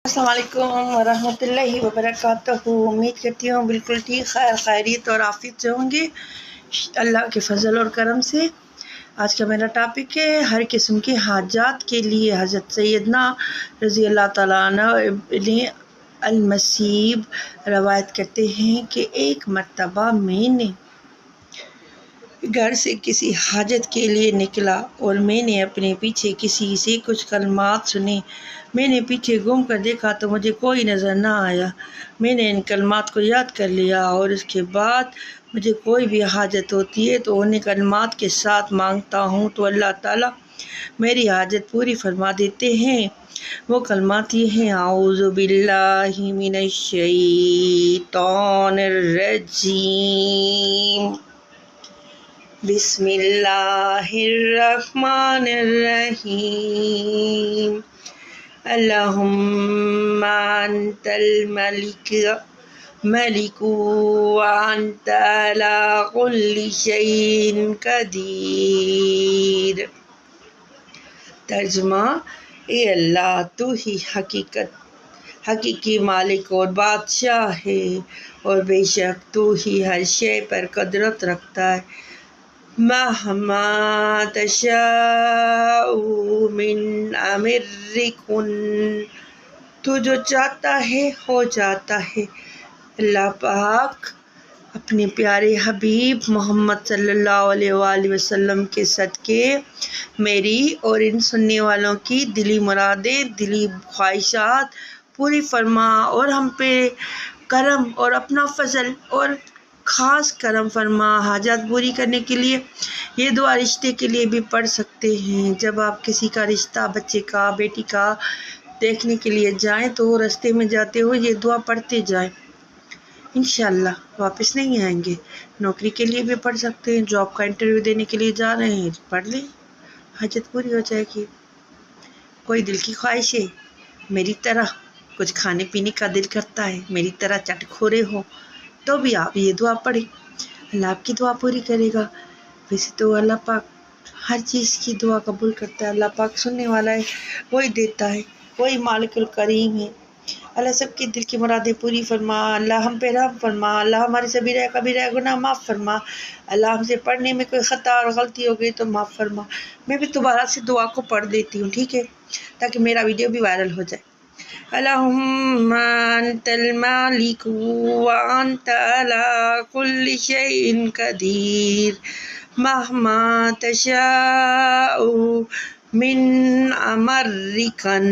अस्सलाम वालेकुम वरहमतुल्लाहि वबरकातुहू। उम्मीद करती हूँ बिल्कुल ठीक खैर खैरियत और आफियत से होंगे अल्लाह के फजल और करम से। आज का मेरा टॉपिक है हर किस्म के हाजात के लिए हज़रत सैयदना रज़ी अल्लाह ताला अन्हु ने अल-मसीब रवायत करते हैं कि एक मर्तबा मैंने घर से किसी हाजत के लिए निकला और मैंने अपने पीछे किसी से कुछ कलमात सुने। मैंने पीछे घूम कर देखा तो मुझे कोई नज़र न आया। मैंने इन कलमात को याद कर लिया और उसके बाद मुझे कोई भी हाजत होती है तो उन्हें कलमात के साथ मांगता हूँ तो अल्लाह ताला मेरी हाजत पूरी फरमा देते हैं। वो कलमात ये हैं, औज़ु बिल्लाहि मिनश शैतानिर रजीम, बिस्मिल्लाहिर्रहमानिर्रहीम, अल्लाहुम्मा अंतल मलिकु व अंत अला कुल्लि शैइन कदीर। तर्जुमा, ए अल्लाह तू ही हकीकी मालिक और बादशाह है और बेशक तू ही हर शे पर कुदरत रखता है। महमा तशाउ मिन अमरिकुन, तू जो चाहता है हो जाता है। अल्लाह पाक अपने प्यारे हबीब मोहम्मद सल्लल्लाहु अलैहि वसल्लम के सदके मेरी और इन सुनने वालों की दिली मुरादें, दिली ख्वाहिशात पूरी फरमा और हम पे करम और अपना फजल और ख़ास करम फरमा। हाजत पूरी करने के लिए ये दुआ रिश्ते के लिए भी पढ़ सकते हैं। जब आप किसी का रिश्ता, बच्चे का, बेटी का देखने के लिए जाएं तो रास्ते में जाते हुए ये दुआ पढ़ते जाएं, इंशाअल्लाह वापस नहीं आएंगे। नौकरी के लिए भी पढ़ सकते हैं, जॉब का इंटरव्यू देने के लिए जा रहे हैं, पढ़ लें, हाजत पूरी हो जाएगी। कोई दिल की ख्वाहिश है मेरी तरह, कुछ खाने पीने का दिल करता है मेरी तरह, चटखोरे हो तो भी आप ये दुआ पढ़ें, अल्लाह आपकी दुआ पूरी करेगा। वैसे तो अल्लाह पाक हर चीज़ की दुआ कबूल करता है। अल्लाह पाक सुनने वाला है, वही देता है, वही मालिकुल करीम है। अल्लाह सबके दिल की मुरादें पूरी फरमा। अल्लाह हम पे रहम फरमा। अल्लाह हमारे सभी कबीरा गुनाह माफ़ फरमा। अल्लाह हमसे पढ़ने में कोई ख़ता और गलती हो गई तो माफ़ फरमा। मैं भी दोबारा से दुआ को पढ़ देती हूँ, ठीक है, ताकि मेरा वीडियो भी वायरल हो जाए। अल्लाहुम्मा अंतल मालिकु व अंत अला कुल्लि शैइन कदीर, महमा तशाउ मिन अमरिकन